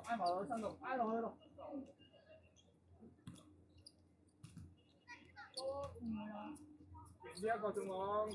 挨埋落去身度，挨落去咯。呢一個仲往。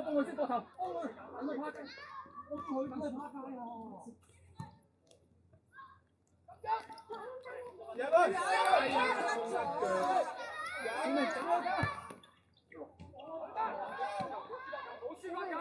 幫佢先過頭，幫佢等佢拍，幫佢等佢拍喎。入去！你咪整啦！好輸翻球！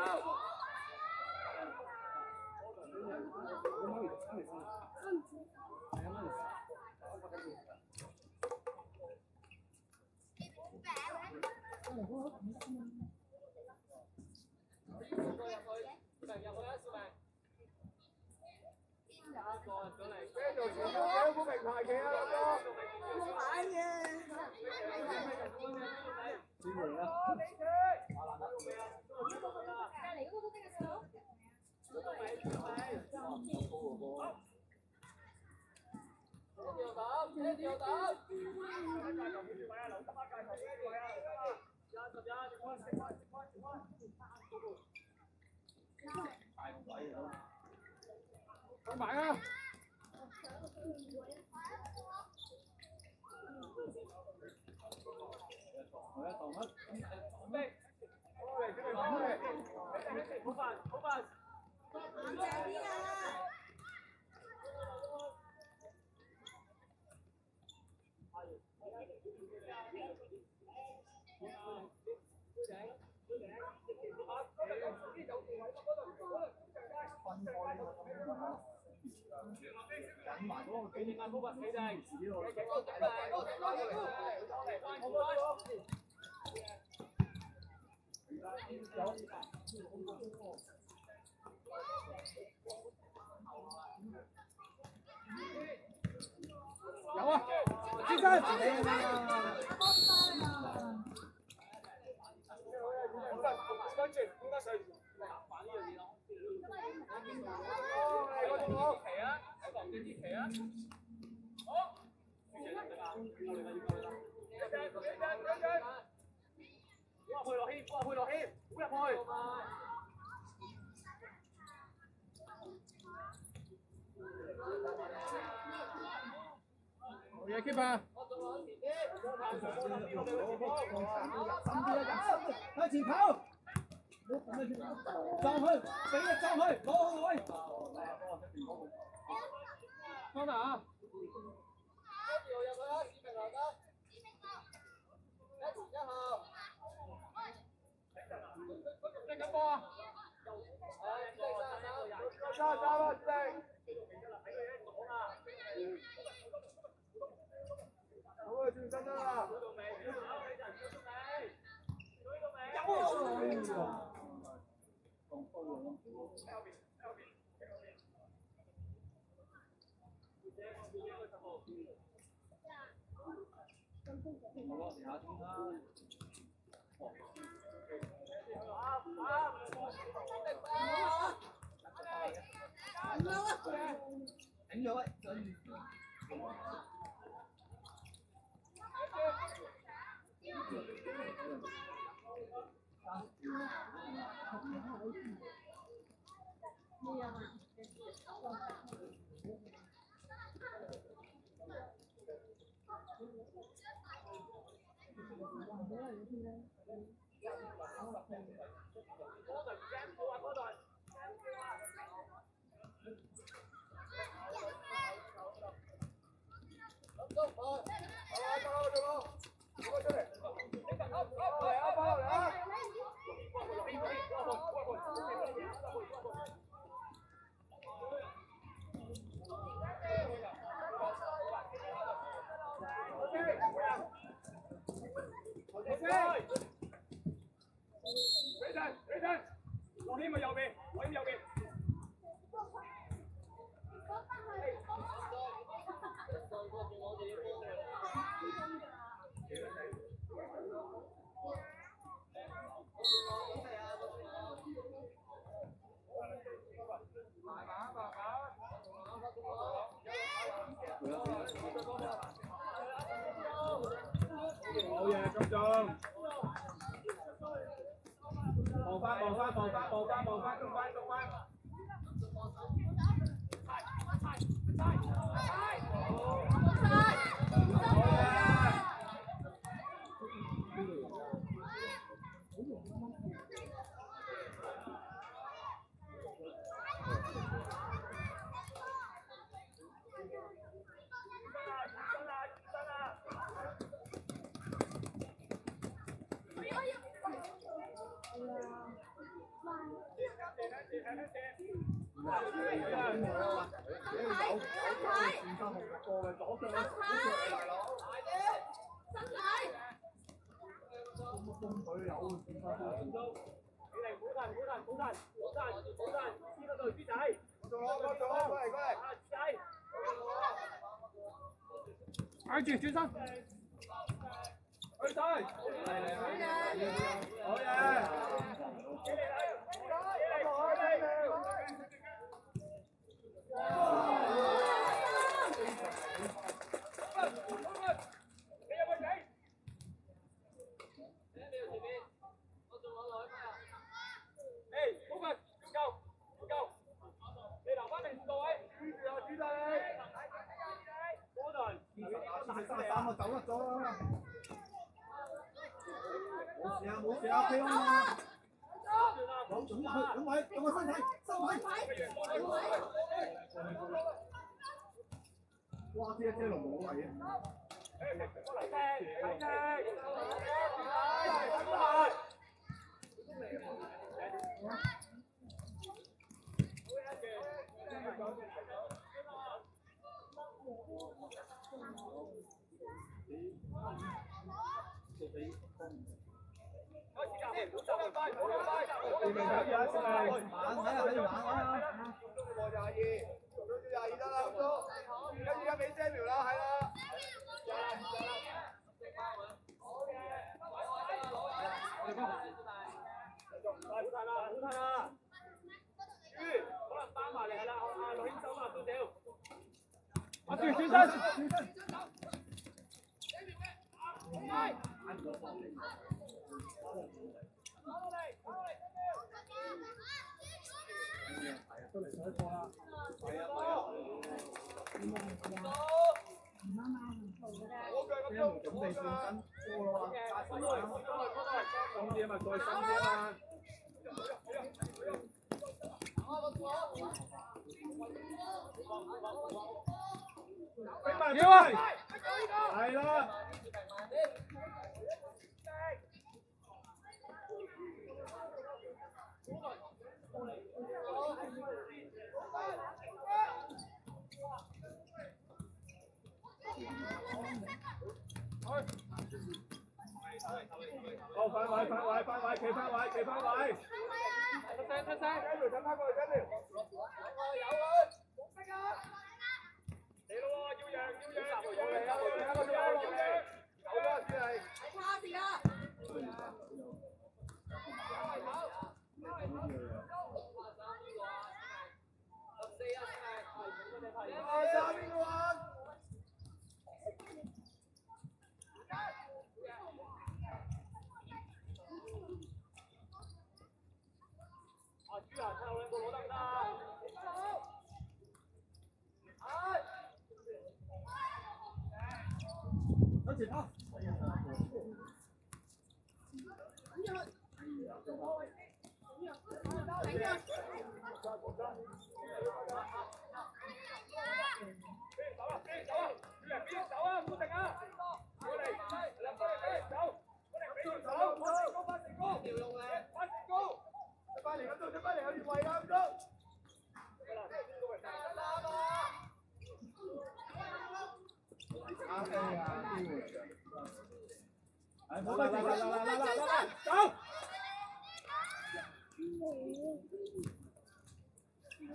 快埋啊！有啊，先生。嘢 keep 啊！向前跑，撞去，俾力撞去，攞好位。方達啊！即刻波啊！好啊，轉身啦！頂咗位。我希望右邊，我希望右邊。好嘢，咁中。望翻，中翻。挨住轉身，去晒，好嘢！冇事啊，飛啊！有準去，兩位，用個身體。哇！啲一車龍冇位啊！你明睇住啊，先係玩睇下，睇住玩啊！過22，做到22得啦，咁多，跟住而家俾Samuel啦，係啦。好睇啦！可能翻埋嚟係啦，陸兄手慢少少。阿住轉身。都嚟上一課啦，係啊，我腳咁準備轉身波咯，加深啲咪再深啲啊！俾埋俾埋，係啦。好，翻位，企翻位。出聲，跟住等翻過嚟，跟住。有啊，紅色啊！嚟咯喎，要讓，好啦，先係。係卡士啊！14邊個玩？朱啊，湊兩個攞得唔得？有前拋。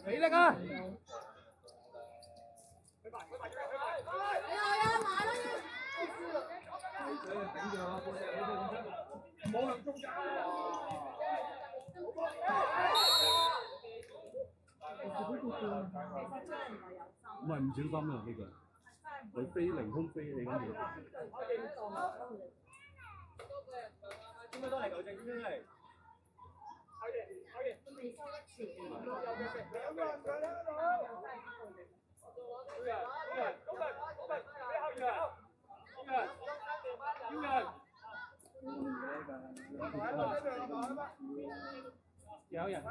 你力啊！唔係唔小心啊！呢個佢飛凌空飛你跟住。應該都係球證先嚟。未收一次。兩個人上啦，有人。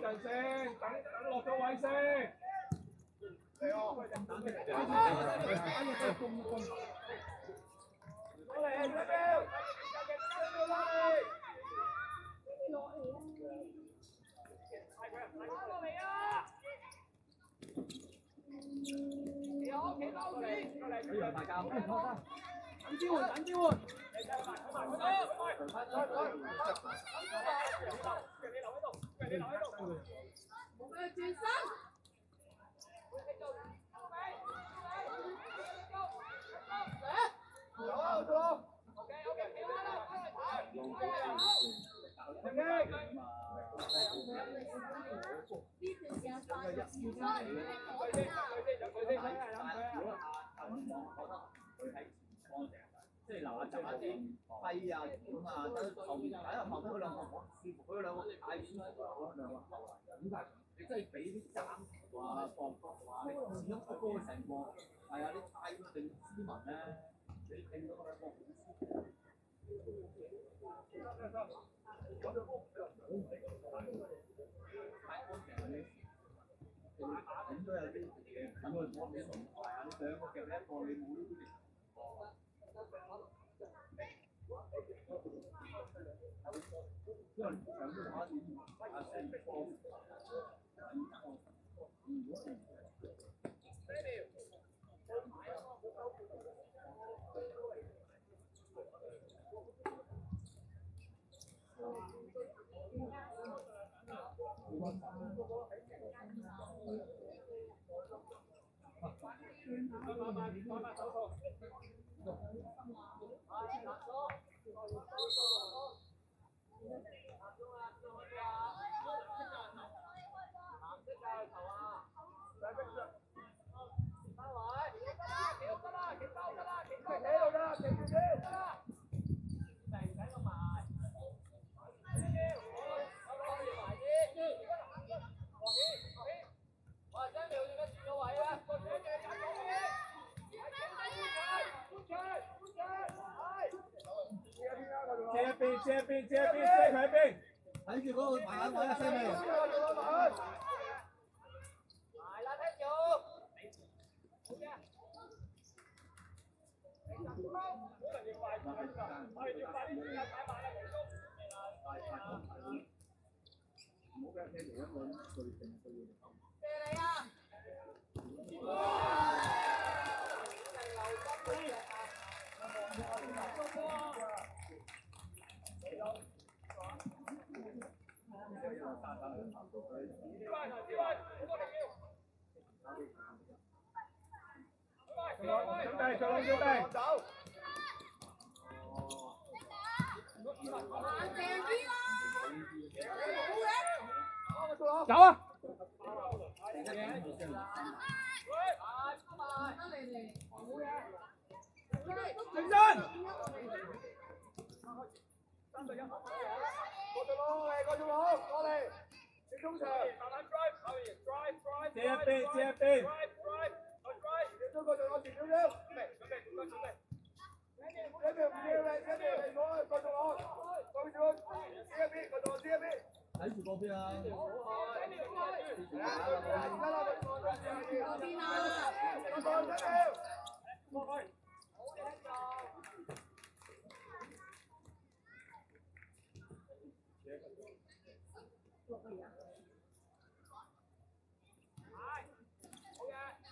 陣先，等落咗位先。即係嗱，集下啲肺啊咁啊，等後面睇下後邊嗰兩個好舒服，嗰兩個太舒服啦，嗰兩個後衞。咁但係你真係俾啲斬頭啊、放波啊，你始終個高嘅成個係啊，你太定斯文咧，你令到嗰兩個好舒服。咁都有啲嘢，咁我講俾你係啊，你兩個夾一個，你冇呢啲。借佢一邊，睇住嗰個慢慢位啊，西美。哇！準備，做準備。走。走啊！認真。3對1。過咗路，過嚟，你中場。借一邊，借一邊。你中個仲有前少少。準備。一邊唔要你，一邊你攞過咗路，過咗，借一邊，過咗借一邊。睇住嗰邊啊！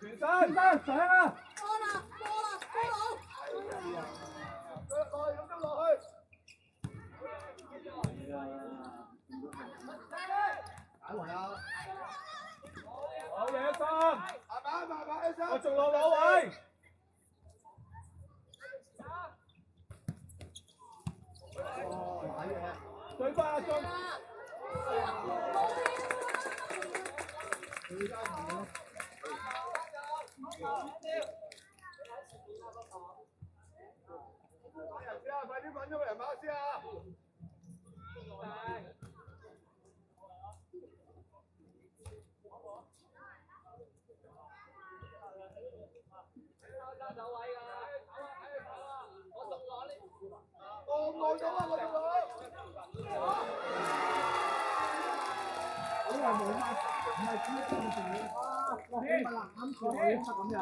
全身上啊！波啦！落去。解圍啊！好嘢，三。慢慢，一三。我仲落攞位。買嘢。對翻阿中。快啲揾咗個人馬先啊！我冇咗啊！我仲攞。好耐冇乜，唔係咁樣做啊！我起碼攬住佢咁樣。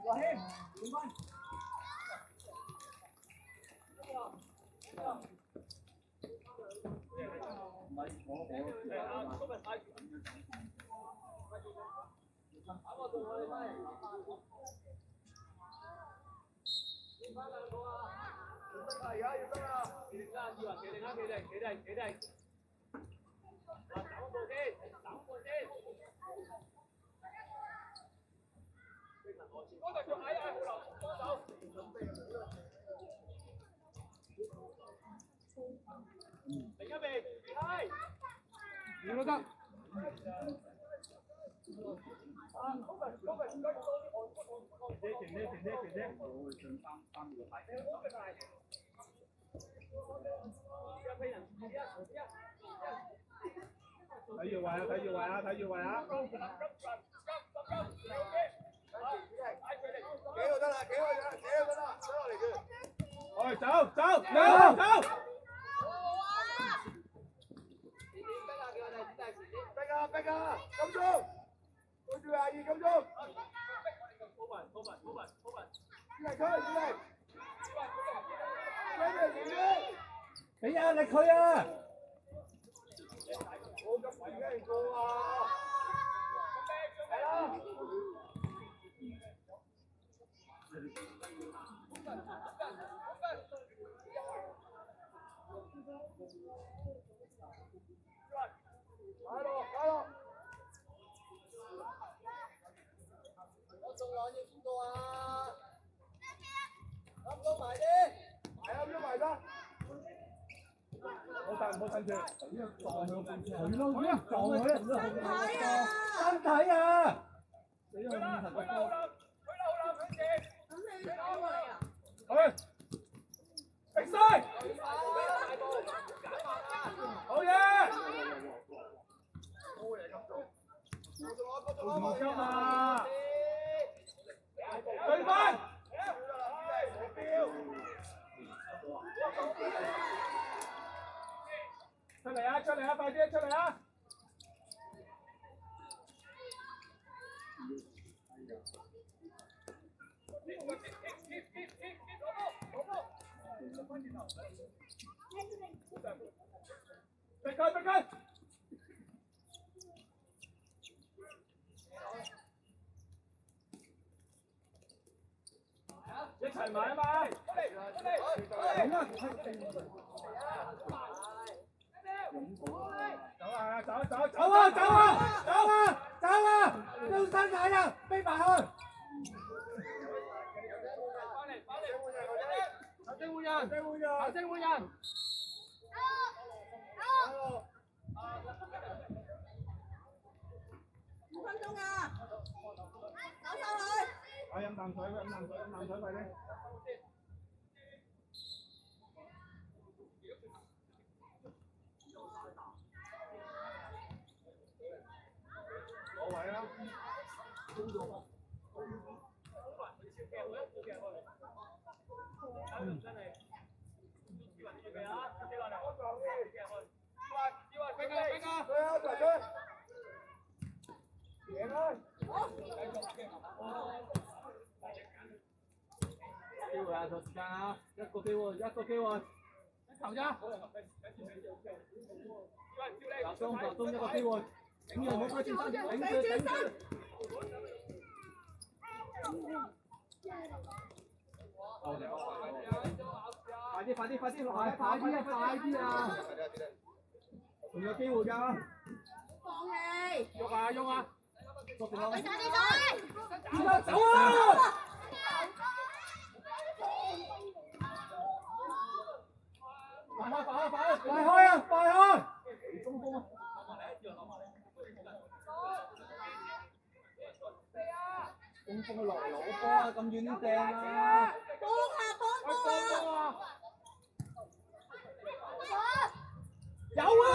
我起，點翻？唔係點都得。睇住位啊！睇住位啊！睇住位啊！幾個得啦？幾個得啦？走落嚟佢。我哋走。逼啊！金鐘，對住22金鐘。俾壓力佢啊！我咁快俾人過啊！係啦。打落！我仲攞嘢邊個啊？啱到埋啲，係啊，埋得。唔好伸住，撞佢個佢咯，撞佢啊！身體啊！死啦！佢嬲啦！佢哋。咁你攞嚟啊？去！逼晒！好嘢！唔急啊！對翻！出嚟啊！快啲出嚟啊！逼佢！一齊埋啊嘛！走啊！丟身體啊！飛埋去！聲換人，球證換人。5分鐘啊！走上去。飲啖水，快啲。攞位啦。機會啊，仲時間啊，一個機會，球咋？集中一個機會，頂住唔好開轉身，頂住。快啲落嚟，快啲啊！仲有機會㗎。放棄。喐啊！捉住我。快啲走啊！快開！中鋒啊！中鋒落嚟攞波啊！咁遠點掟啊！幫啊！有啊！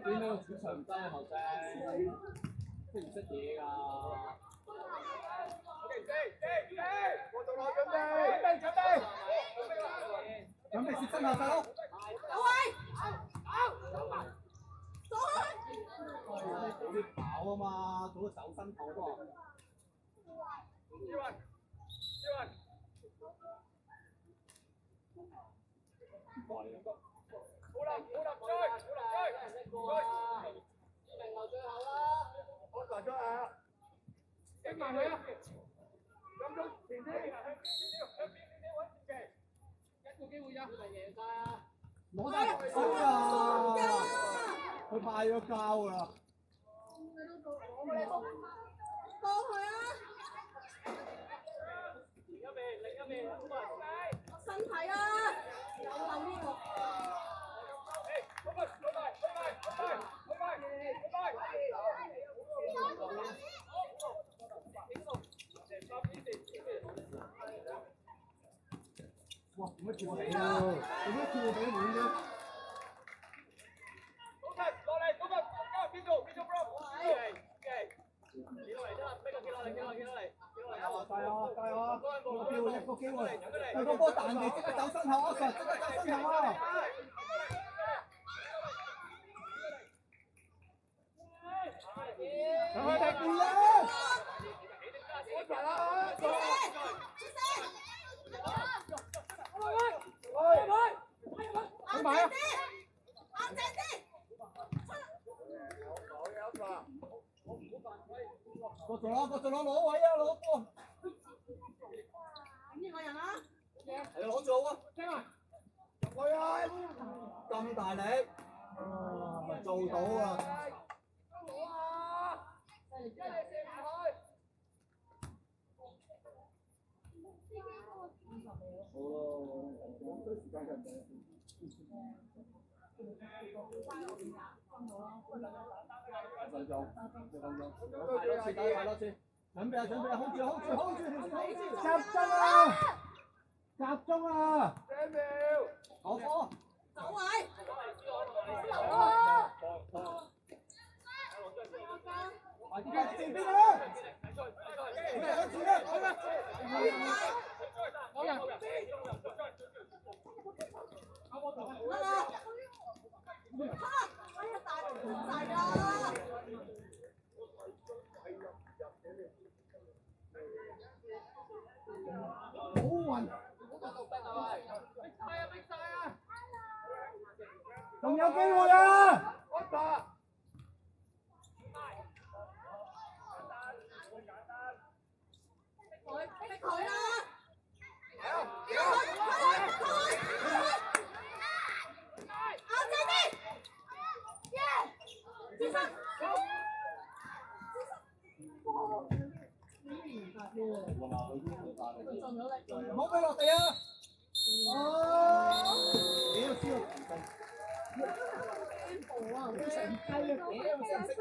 邊個主場唔得啊？後生，識唔識嘢㗎？準備接身後細佬。早啲跑啊嘛，早啲走身跑喎。攞得啊！佢派咗膠㗎啦。過去啊！身體啊！有後呢個。哇！點解跳我哋啊？點解跳我哋滿嘅？加油啊！一個機會，佢個波彈地即刻走身後啊！即刻走身後啊！快啲見啦！過咗攞位啊！攞波。邊個人啊？係攞住好啊！聽啊！入去啊！咁大力，做到啊！好咯，都時間緊。分鐘，快多次，準備啊 ，hold 住，集中啊！好波，走位。快啲前邊啦！好運，仲有機會啊！逼佢啦！唔好俾落地啊！哦，屌，知道成雞啊！屌，成